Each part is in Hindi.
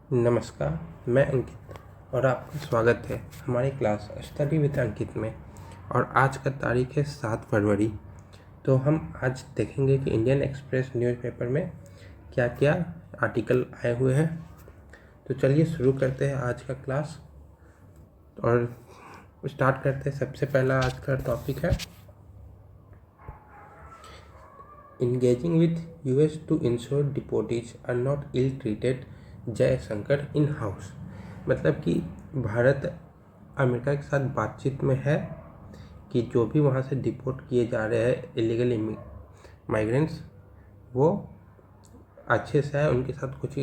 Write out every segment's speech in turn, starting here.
नमस्कार, मैं अंकित और आपका स्वागत है हमारी क्लास स्टडी विद अंकित में। और आज का तारीख है 7 फरवरी। तो हम आज देखेंगे कि इंडियन एक्सप्रेस न्यूज़पेपर में क्या क्या आर्टिकल आए हुए हैं। तो चलिए शुरू करते हैं आज का क्लास और स्टार्ट करते हैं। सबसे पहला आज का टॉपिक है engaging with US to ensure deportees are not ill treated, Jaishankar in house. मतलब कि भारत अमेरिका के साथ बातचीत में है कि जो भी वहाँ से डिपोर्ट किए जा रहे हैं इलीगल माइग्रेंट्स, वो अच्छे से है, उनके साथ कुछ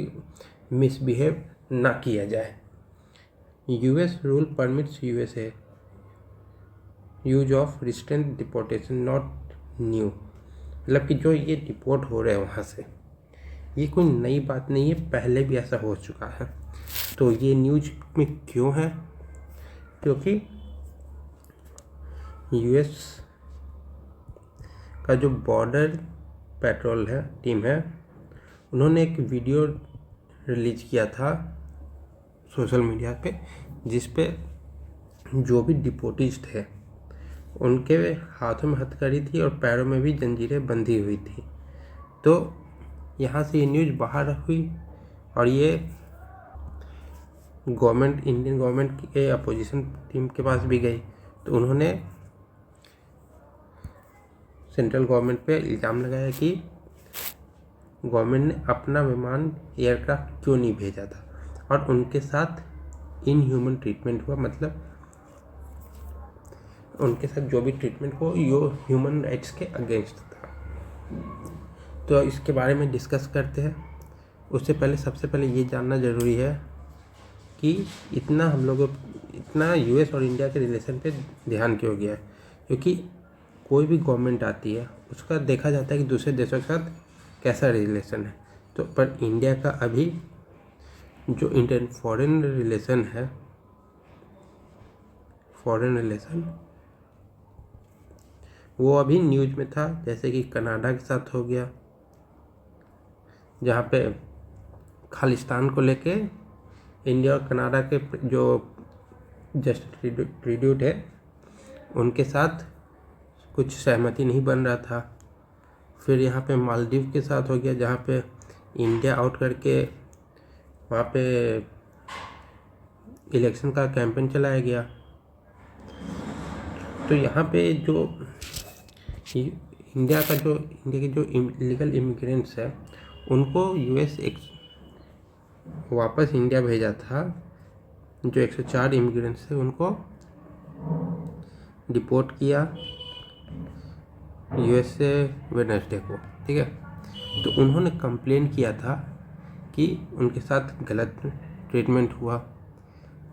मिसबिहेव ना किया जाए। US rule permits USA use of restraint deportation not new. मतलब कि जो ये डिपोर्ट हो रहे हैं वहाँ से, ये कोई नई बात नहीं है, पहले भी ऐसा हो चुका है। तो ये न्यूज में क्यों है? क्योंकि यूएस का जो बॉर्डर पेट्रोल है टीम है, उन्होंने एक वीडियो रिलीज किया था सोशल मीडिया पे, जिस पे जो भी डिपोटीज थे उनके हाथों में हथकड़ी थी और पैरों में भी जंजीरें बंधी हुई थी। तो यहाँ से ये न्यूज़ बाहर हुई और ये इंडियन गवर्नमेंट के अपोजिशन टीम के पास भी गई। तो उन्होंने सेंट्रल गवर्नमेंट पे इल्ज़ाम लगाया कि गवर्नमेंट ने अपना विमान एयरक्राफ्ट क्यों नहीं भेजा था और उनके साथ इनह्यूमन ट्रीटमेंट हुआ। मतलब उनके साथ जो भी ट्रीटमेंट हो यो ह्यूमन राइट्स के अगेंस्ट था। तो इसके बारे में डिस्कस करते हैं। उससे पहले सबसे पहले ये जानना ज़रूरी है कि इतना यूएस और इंडिया के रिलेशन पे ध्यान क्यों गया है। क्योंकि कोई भी गवर्नमेंट आती है उसका देखा जाता है कि दूसरे देशों के साथ कैसा रिलेशन है। तो पर इंडिया का अभी जो इंडियन फॉरेन रिलेशन वो अभी न्यूज़ में था। जैसे कि कनाडा के साथ हो गया, जहाँ पे खालिस्तान को लेके इंडिया और कनाडा के जो जस्ट ट्रिब्यूट है उनके साथ कुछ सहमति नहीं बन रहा था। फिर यहाँ पे मालदीव के साथ हो गया, जहाँ पे इंडिया आउट करके वहाँ पे इलेक्शन का कैंपेन चलाया गया। तो यहाँ पे जो इंडिया के जो इलीगल इमिग्रेंट्स है उनको यूएस वापस इंडिया भेजा था। जो 104 इमिग्रेंट्स थे उनको डिपोर्ट किया यूएस से वेडनेसडे को, ठीक है। तो उन्होंने कंप्लेन किया था कि उनके साथ गलत ट्रीटमेंट हुआ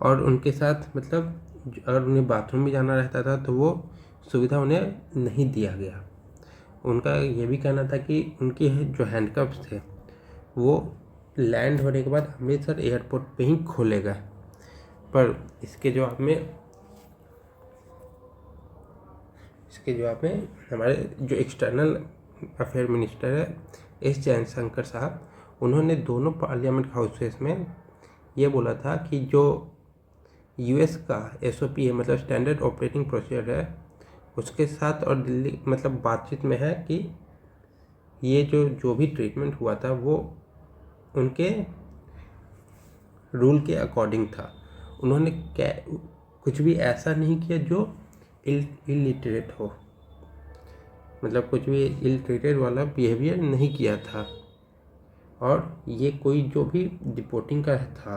और उनके साथ मतलब अगर उन्हें बाथरूम में जाना रहता था तो वो सुविधा उन्हें नहीं दिया गया। उनका ये भी कहना था कि उनके जो हैंडकफ्स थे वो लैंड होने के बाद अमृतसर एयरपोर्ट पे ही खोले गए। पर इसके जवाब में हमारे जो एक्सटर्नल अफेयर मिनिस्टर है एस जयशंकर साहब, उन्होंने दोनों पार्लियामेंट हाउसेस में ये बोला था कि जो यूएस का एसओपी है, मतलब स्टैंडर्ड ऑपरेटिंग प्रोसीजर है, उसके साथ और दिल्ली मतलब बातचीत में है कि ये जो भी ट्रीटमेंट हुआ था वो उनके रूल के अकॉर्डिंग था। उन्होंने कुछ भी ऐसा नहीं किया जो इलिटरेट हो, मतलब कुछ भी इल ट्रीटेड वाला बिहेवियर नहीं किया था। और ये कोई जो भी डिपोर्टिंग का था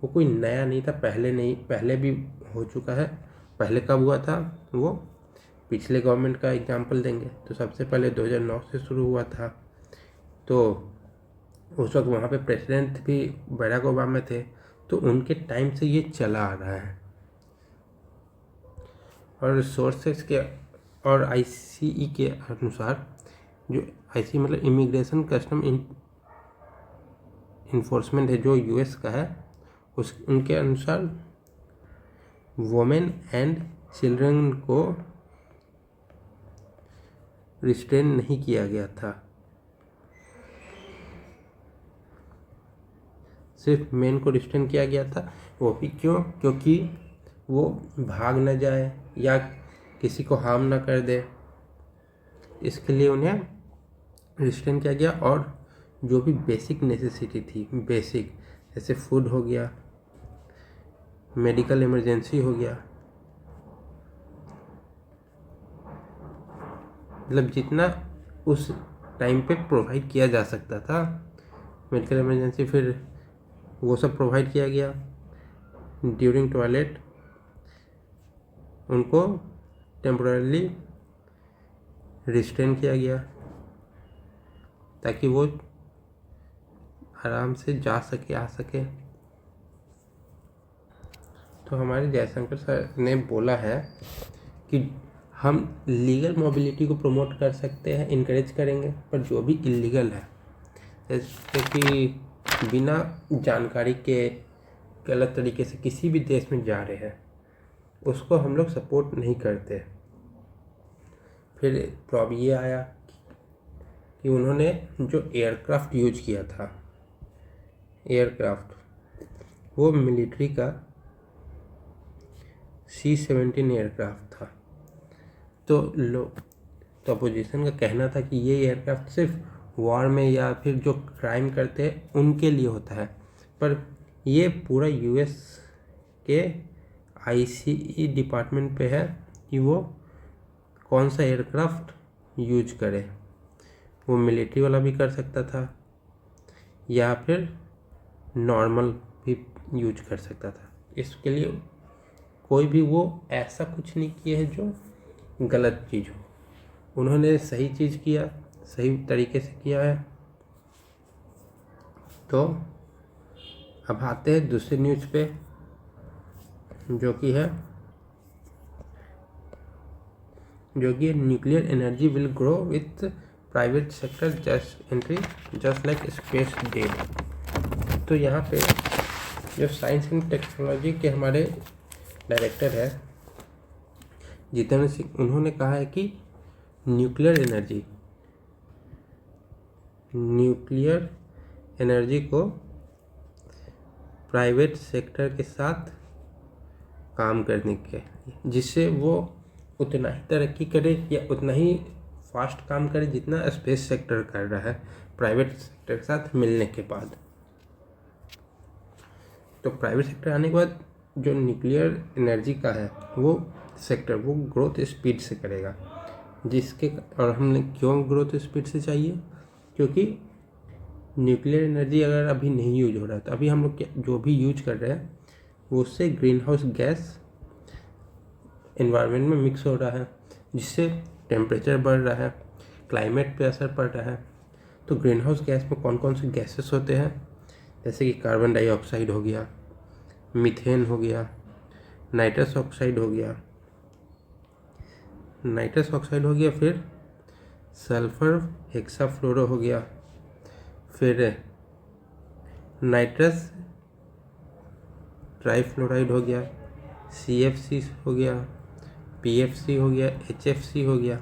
वो कोई नया नहीं था, पहले भी हो चुका है। पहले कब हुआ था वो पिछले गवर्नमेंट का एग्जांपल देंगे तो सबसे पहले 2009 से शुरू हुआ था। तो उस वक्त वहाँ पे प्रेसिडेंट भी बराक ओबामा थे, तो उनके टाइम से ये चला आ रहा है। और सोर्सेस के और आईसीई के अनुसार, जो आईसी मतलब इमिग्रेशन कस्टम इन्फोर्समेंट है जो यूएस का है, उनके अनुसार वुमेन एंड चिल्ड्रन को रिस्ट्रेन नहीं किया गया था। सिर्फ मेन को रिस्ट्रेन किया गया था। वो भी क्यों? क्योंकि वो भाग न जाए या किसी को हार्म ना कर दे, इसके लिए उन्हें रिस्ट्रेन किया गया। और जो भी बेसिक नेसेसिटी थी, बेसिक जैसे फूड हो गया, मेडिकल इमरजेंसी हो गया, मतलब जितना उस टाइम पे प्रोवाइड किया जा सकता था मेडिकल इमरजेंसी, फिर वो सब प्रोवाइड किया गया। ड्यूरिंग टॉयलेट उनको टेम्पोरली रिस्ट्रेन किया गया ताकि वो आराम से जा सके, आ सके। तो हमारे जयशंकर सर ने बोला है कि हम लीगल मोबिलिटी को प्रमोट कर सकते हैं, इनकरेज करेंगे, पर जो भी इलीगल है, जैसे कि बिना जानकारी के गलत तरीके से किसी भी देश में जा रहे हैं, उसको हम लोग सपोर्ट नहीं करते। फिर प्रॉब्लम ये आया कि उन्होंने जो एयरक्राफ्ट यूज किया था, एयरक्राफ्ट वो मिलिट्री का C-17 एयरक्राफ्ट था। तो अपोजिशन का कहना था कि ये एयरक्राफ्ट सिर्फ वॉर में या फिर जो क्राइम करते हैं उनके लिए होता है, पर ये पूरा US के ICE डिपार्टमेंट पे है कि वो कौन सा एयरक्राफ्ट यूज करे। वो मिलिट्री वाला भी कर सकता था या फिर नॉर्मल भी यूज कर सकता था। इसके लिए कोई भी वो ऐसा कुछ नहीं किया है जो गलत चीज़ हो। उन्होंने सही चीज़ किया, सही तरीके से किया है। तो अब आते हैं दूसरी न्यूज़ पे, जो कि nuclear energy will grow with private sector just like space did. तो यहाँ पे जो साइंस एंड टेक्नोलॉजी के हमारे डायरेक्टर है जितेंद्र सिंह, उन्होंने कहा है कि न्यूक्लियर एनर्जी को प्राइवेट सेक्टर के साथ काम करने के, जिससे वो उतना ही तरक्की करे या उतना ही फास्ट काम करे जितना स्पेस सेक्टर कर रहा है प्राइवेट सेक्टर के साथ मिलने के बाद। तो प्राइवेट सेक्टर आने के बाद जो न्यूक्लियर एनर्जी का है वो सेक्टर वो ग्रोथ स्पीड से करेगा, जिसके और हमने क्यों ग्रोथ स्पीड से चाहिए? क्योंकि न्यूक्लियर एनर्जी अगर अभी नहीं यूज हो रहा है तो अभी हम लोग जो भी यूज कर रहे हैं वो उससे ग्रीन हाउस गैस एनवायरनमेंट में मिक्स हो रहा है, जिससे टेम्परेचर बढ़ रहा है, क्लाइमेट पे असर पड़ रहा है। तो ग्रीन हाउस गैस में कौन कौन से गैसेस होते हैं? जैसे कि कार्बन डाइऑक्साइड हो गया, मीथेन हो गया, नाइट्रस ऑक्साइड हो गया, फिर सल्फर हेक्साफ्लोरो हो गया, फिर नाइट्रस ट्राइफ्लोराइड हो गया, CFC हो गया, PFC हो गया, HFC हो गया,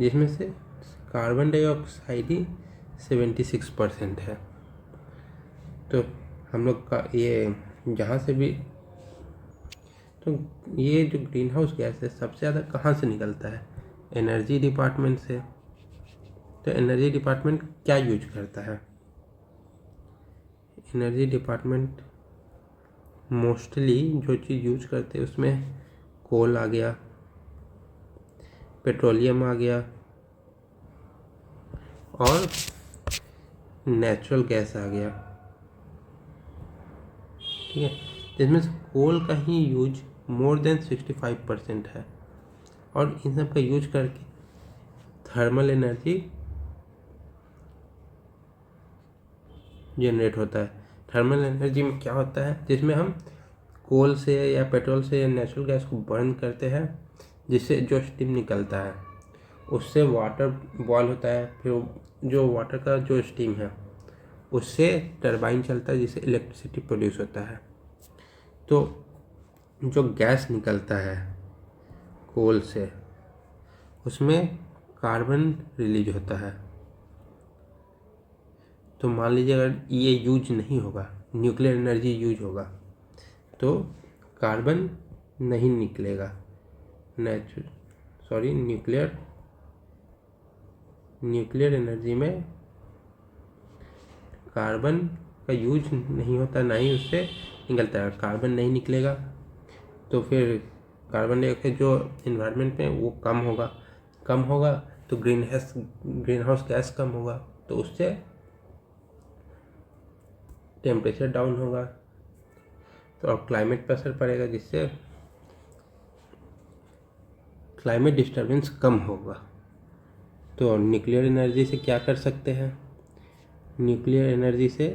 जिसमें से कार्बन डाइऑक्साइड ही 76% है। तो हम लोग का ये जहाँ से भी, तो ये जो ग्रीन हाउस गैस है सबसे ज़्यादा कहाँ से निकलता है? एनर्जी डिपार्टमेंट से। तो एनर्जी डिपार्टमेंट क्या यूज करता है? एनर्जी डिपार्टमेंट मोस्टली जो चीज़ यूज करते हैं उसमें कोल आ गया, पेट्रोलियम आ गया और नेचुरल गैस आ गया। ठीक है, जिसमें से कोल का ही यूज मोर देन 65% है। और इन सब का यूज करके थर्मल एनर्जी जनरेट होता है। थर्मल एनर्जी में क्या होता है? जिसमें हम कोल से या पेट्रोल से या नेचुरल गैस को बर्न करते हैं, जिससे जो स्टीम निकलता है उससे वाटर बॉयल होता है, फिर जो वाटर का जो स्टीम है उससे टरबाइन चलता है, जिससे इलेक्ट्रिसिटी प्रोड्यूस होता है। तो जो गैस निकलता है कोल से उसमें कार्बन रिलीज होता है। तो मान लीजिए अगर ये यूज नहीं होगा न्यूक्लियर एनर्जी यूज होगा तो कार्बन नहीं निकलेगा। न्यूक्लियर एनर्जी में कार्बन का यूज नहीं होता, ना ही उससे निकलता है। कार्बन नहीं निकलेगा तो फिर कार्बन डाइऑक्साइड जो इन्वायरमेंट में वो कम होगा तो ग्रीन हाउस गैस कम होगा, तो उससे टेम्परेचर डाउन होगा तो अब क्लाइमेट पर असर पड़ेगा, जिससे क्लाइमेट डिस्टर्बेंस कम होगा। तो न्यूक्लियर एनर्जी से क्या कर सकते हैं? न्यूक्लियर एनर्जी से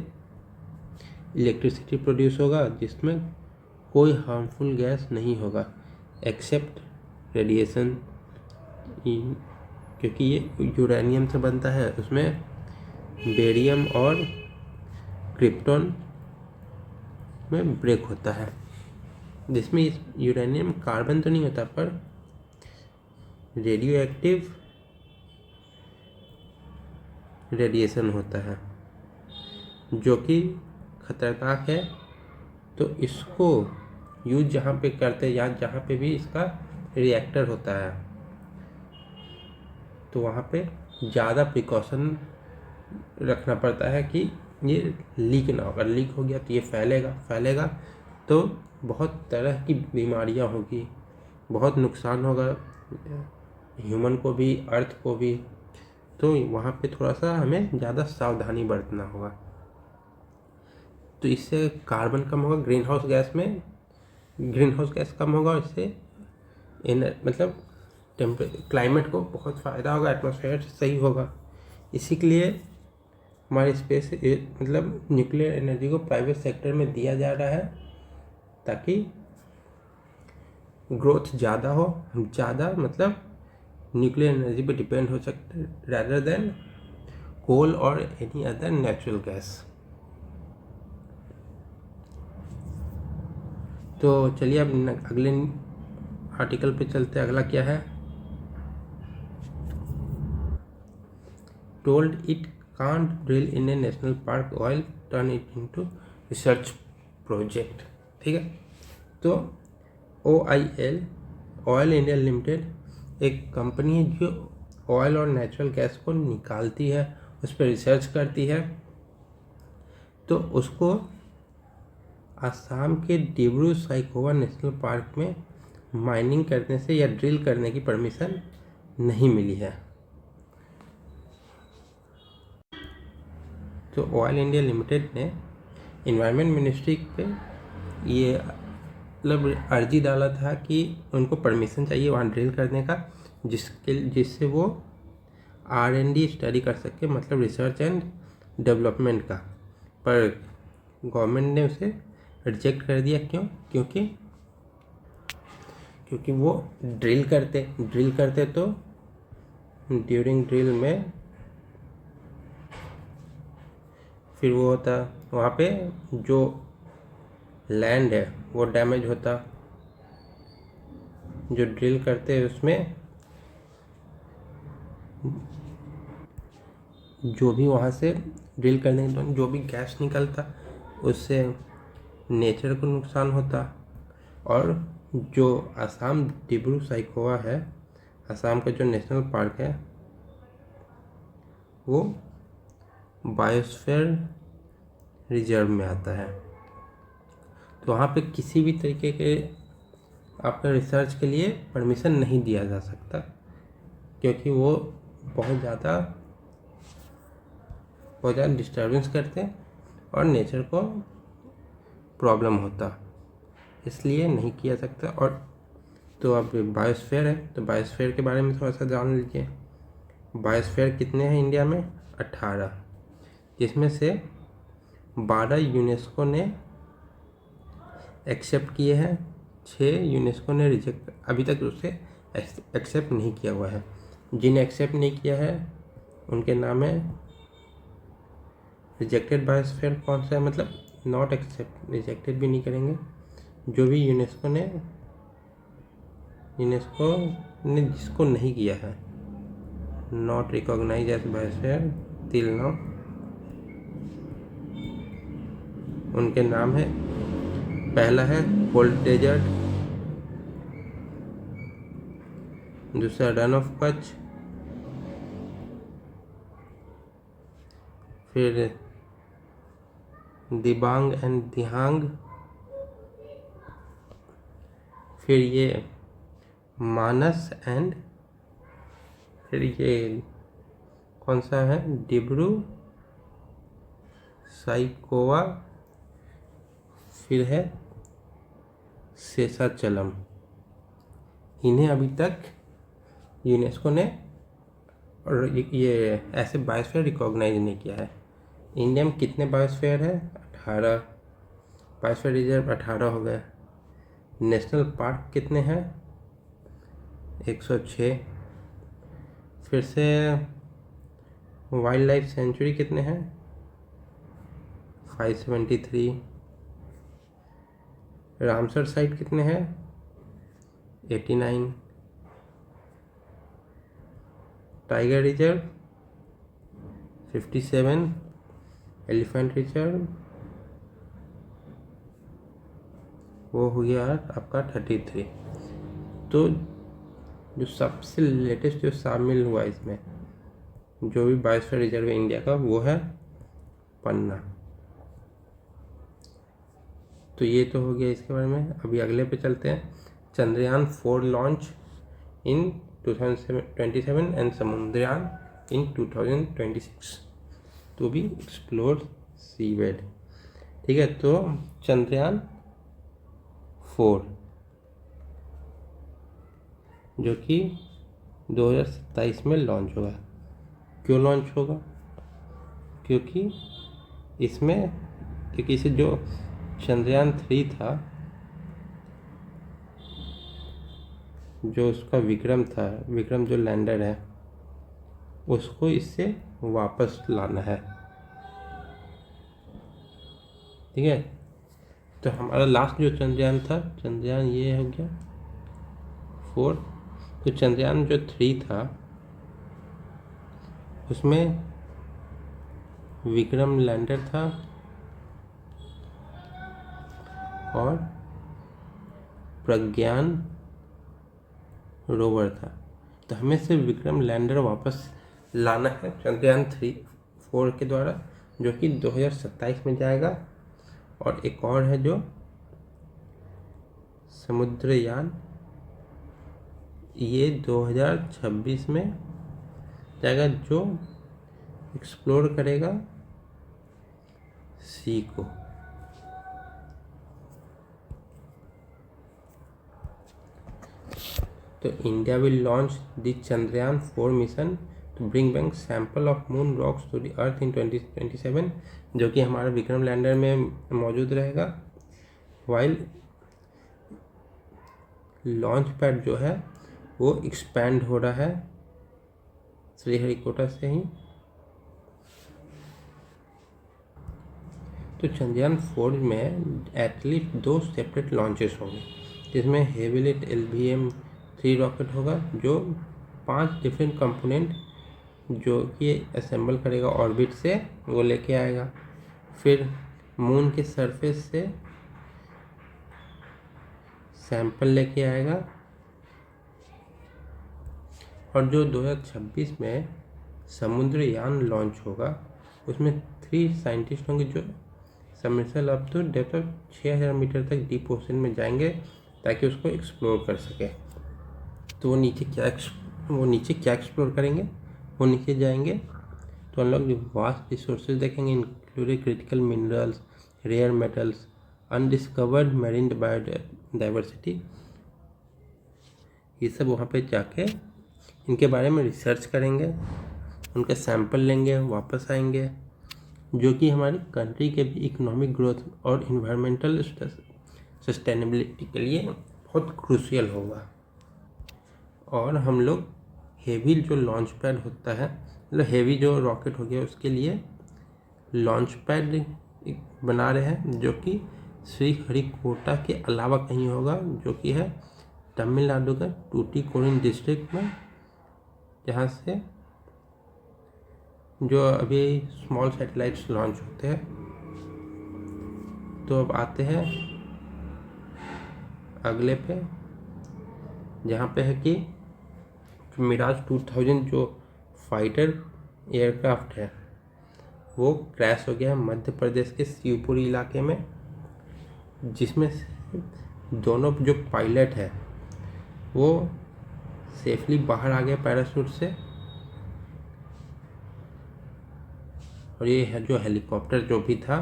इलेक्ट्रिसिटी प्रोड्यूस होगा जिसमें कोई हार्मफुल गैस नहीं होगा एक्सेप्ट रेडिएशन, क्योंकि ये यूरेनियम से बनता है, उसमें बेरियम और क्रिप्टॉन में ब्रेक होता है, जिसमें यूरेनियम कार्बन तो नहीं होता पर रेडियो एक्टिव रेडिएशन होता है जो कि खतरनाक है। तो इसको यूज जहाँ पे करते हैं या जहाँ पे भी इसका रिएक्टर होता है तो वहाँ पे ज़्यादा प्रिकॉशन रखना पड़ता है कि ये लीक ना हो। अगर लीक हो गया तो ये फैलेगा तो बहुत तरह की बीमारियाँ होगी, बहुत नुकसान होगा ह्यूमन को भी, अर्थ को भी। तो वहाँ पे थोड़ा सा हमें ज़्यादा सावधानी बरतना होगा। तो इससे कार्बन कम होगा, ग्रीन हाउस गैस कम होगा और इससे मतलब क्लाइमेट को बहुत फ़ायदा होगा, एटमॉस्फेयर सही होगा। इसी के लिए हमारे स्पेस मतलब न्यूक्लियर एनर्जी को प्राइवेट सेक्टर में दिया जा रहा है ताकि ग्रोथ ज़्यादा हो, हम ज़्यादा मतलब न्यूक्लियर एनर्जी पे डिपेंड हो सकते हैं रैदर देन कोल और एनी अदर नेचुरल गैस। तो चलिए अब अगले आर्टिकल पे चलते हैं। अगला क्या है? Told it can't drill in A national park oil, turn it into research project. ठीक है, तो OIL ऑयल इंडिया लिमिटेड एक कंपनी है जो ऑयल और नेचुरल गैस को निकालती है, उस पर रिसर्च करती है। तो उसको आसाम के डिब्रू साइखोवा नेशनल पार्क में माइनिंग करने से या ड्रिल करने की परमिशन नहीं मिली है। तो ऑयल इंडिया लिमिटेड ने इन्वायरमेंट मिनिस्ट्री पे ये मतलब अर्जी डाला था कि उनको परमिशन चाहिए वहाँ ड्रिल करने का, जिससे वो R&D स्टडी कर सके, मतलब रिसर्च एंड डेवलपमेंट का। पर गवर्नमेंट ने उसे रिजेक्ट कर दिया। क्यों? क्योंकि वो ड्रिल करते तो ड्यूरिंग ड्रिल में फिर वो होता, वहाँ पे जो लैंड है वो डैमेज होता, जो ड्रिल करते हैं उसमें जो भी वहाँ से ड्रिल करने के दौरान जो भी गैस निकलता उससे नेचर को नुकसान होता। और जो आसाम डिब्रू साइखोवा है, आसाम का जो नेशनल पार्क है, वो बायोस्फीयर रिजर्व में आता है। तो वहाँ पे किसी भी तरीके के आपका रिसर्च के लिए परमिशन नहीं दिया जा सकता, क्योंकि वो बहुत ज़्यादा डिस्टर्बेंस करते हैं और नेचर को प्रॉब्लम होता, इसलिए नहीं किया सकता। और तो अब बायोस्फीयर है, तो बायोस्फीयर के बारे में थोड़ा सा जान लीजिए। बायोस्फीयर कितने हैं इंडिया में? 18, जिसमें से 12 यूनेस्को ने एक्सेप्ट किए हैं, 6 यूनेस्को ने रिजेक्ट अभी तक उसे एक्सेप्ट नहीं किया हुआ है। जिन्हें एक्सेप्ट नहीं किया है उनके नाम है रिजेक्टेड बायोस्फीयर। कौन सा है? मतलब नॉट एक्सेप्ट, रिजेक्टेड भी नहीं करेंगे। जो भी यूनेस्को ने जिसको नहीं किया है, not recognise as biosphere till now, उनके नाम है, पहला है कोल्ड डेजर्ट, दूसरा रन ऑफ कच्छ, फिर दिबांग एंड दिहांग, फिर ये मानस एंड, फिर ये कौन सा है, डिब्रू साइकोवा, फिर है शेषाचलम। इन्हें अभी तक यूनेस्को ने और ये ऐसे बायोस्फीयर रिकॉग्नाइज नहीं किया है। इंडिया में कितने बायोस्फीयर है? 18 बायोस्फीयर रिजर्व, 18 हो गए। नेशनल पार्क कितने हैं? 106। फिर से वाइल्ड लाइफ सेंचुरी कितने हैं? 573। रामसर साइट कितने हैं? 89। Tiger reserve 57। एलिफेंट रिजर्व वो हो गया आपका 33। तो जो सबसे लेटेस्ट जो शामिल हुआ इसमें, जो भी बायोस्फीयर रिजर्व है इंडिया का, वो है पन्ना। तो ये तो हो गया इसके बारे में। अभी अगले पे चलते हैं। Chandrayaan 4 launch in 2027 and Samudrayaan in 2026 to be explore seabed. ठीक है, तो चंद्रयान 4 जो कि 2027 में लॉन्च होगा। क्यों लॉन्च होगा? क्योंकि इसे जो चंद्रयान 3 था, जो उसका विक्रम जो लैंडर है, उसको इससे वापस लाना है। ठीक है, तो हमारा लास्ट जो चंद्रयान था, चंद्रयान ये हो गया 4। तो चंद्रयान जो 3 था उसमें विक्रम लैंडर था और प्रज्ञान रोवर था। तो हमें सिर्फ विक्रम लैंडर वापस लाना है चंद्रयान 4 के द्वारा, जो कि 2027 में जाएगा। और एक और है जो समुद्रयान, ये 2026 में जाएगा, जो एक्सप्लोर करेगा सी को। तो India will launch the Chandrayaan 4 mission to bring back sample of moon rocks to the earth in 2027, जो कि हमारा विक्रम लैंडर में मौजूद रहेगा। वाइल लॉन्च पैड जो है वो एक्सपैंड हो रहा है श्रीहरिकोटा से ही। तो चंद्रयान 4 में एटलीस्ट 2 सेपरेट लॉन्चेस होंगे, जिसमें हेवी लिफ्ट LVM-3 रॉकेट होगा, जो 5 डिफरेंट कंपोनेंट जो कि असेंबल करेगा ऑर्बिट से, वो लेके आएगा। फिर मून के सरफेस से सैंपल लेके आएगा। और जो 2026 में समुद्रयान लॉन्च होगा, उसमें 3 साइंटिस्ट होंगे जो submersible up to depth of 6000 metre तक डीप ओशन में जाएंगे, ताकि उसको एक्सप्लोर कर सके। तो वो नीचे क्या एक्सप्लोर करेंगे? वो नीचे जाएंगे तो हम लोग वास्ट रिसोर्सेज देखेंगे, including critical minerals, rare metals, undiscovered marine biodiversity. ये सब वहाँ पे जाके इनके बारे में रिसर्च करेंगे, उनके सैंपल लेंगे, वापस आएंगे, जो कि हमारी कंट्री के भी इकोनॉमिक ग्रोथ और इन्वायरमेंटल सस्टेनेबिलिटी के लिए बहुत क्रूशियल होगा। और हम लोग हेवी जो लॉन्च पैड होता है, मतलब हेवी जो रॉकेट हो गया, उसके लिए लॉन्च पैड बना रहे हैं, जो कि श्रीहरिकोटा के अलावा कहीं होगा, जो कि है तमिलनाडु का टूटीकोरिन डिस्ट्रिक्ट में, जहाँ से जो अभी स्मॉल सैटेलाइट्स लॉन्च होते हैं। तो अब आते हैं अगले पे, जहाँ पे है कि मिराज 2000 जो फाइटर एयरक्राफ्ट है वो क्रैश हो गया है मध्य प्रदेश के शिवपुरी इलाके में, जिसमें दोनों जो पायलट है वो सेफली बाहर आ गए पैराशूट से। और ये है जो हेलीकॉप्टर जो भी था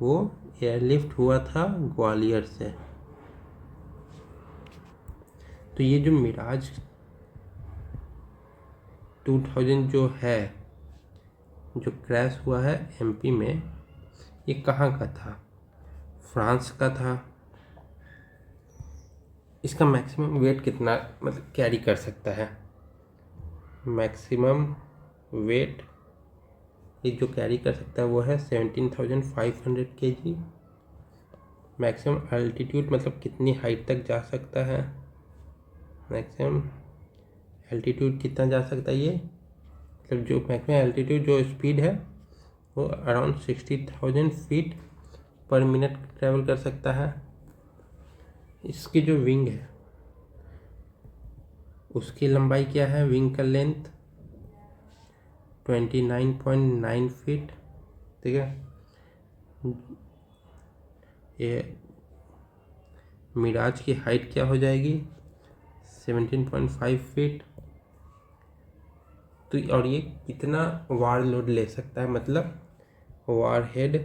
वो एयरलिफ्ट हुआ था ग्वालियर से। तो ये जो मिराज 2000 जो है जो क्रैश हुआ है एमपी में, ये कहाँ का था? फ्रांस का था। इसका मैक्सिमम वेट कितना मतलब कैरी कर सकता है? मैक्सिमम वेट ये जो कैरी कर सकता है वो है 17,500 kg। मैक्सिमम एल्टीट्यूड मतलब कितनी हाइट तक जा सकता है? मैक्सिमम एल्टीट्यूड कितना जा सकता है ये, मतलब जो मैक्सिमम एल्टीट्यूड जो स्पीड है वो अराउंड 60,000 फीट पर मिनट ट्रैवल कर सकता है। इसकी जो विंग है उसकी लंबाई क्या है? विंग का लेंथ 29.9 फीट, ठीक है। ये मिराज की हाइट क्या हो जाएगी? 17.5 फीट। तो और ये कितना वार लोड ले सकता है? मतलब वार हेड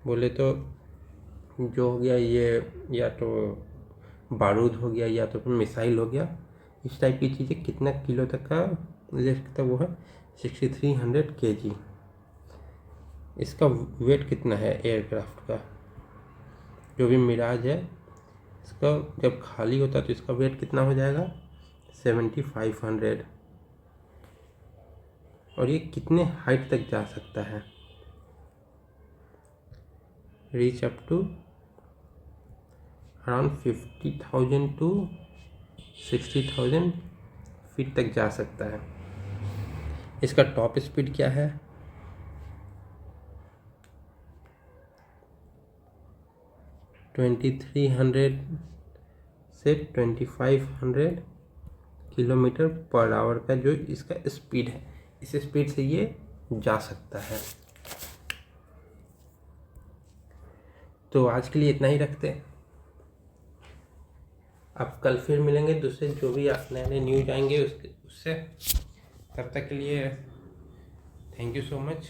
बोले तो जो हो गया ये या तो बारूद हो गया या तो फिर मिसाइल हो गया, इस टाइप की चीज़ें कितना किलो तक का ले सकता है? वो है 6300 kg। इसका वेट कितना है एयरक्राफ्ट का? जो भी मिराज है इसका जब खाली होता है तो इसका वेट कितना हो जाएगा? 7500। और ये कितने हाइट तक जा सकता है? Reach up to around 50,000 to 60,000 feet तक जा सकता है। इसका टॉप स्पीड क्या है? 2300 से 2500 किलोमीटर पर आवर का जो इसका स्पीड है, इस स्पीड से ये जा सकता है। तो आज के लिए इतना ही रखते हैं। अब कल फिर मिलेंगे दूसरे जो भी नए नए न्यूज आएंगे उससे। तब तक के लिए थैंक यू सो मच।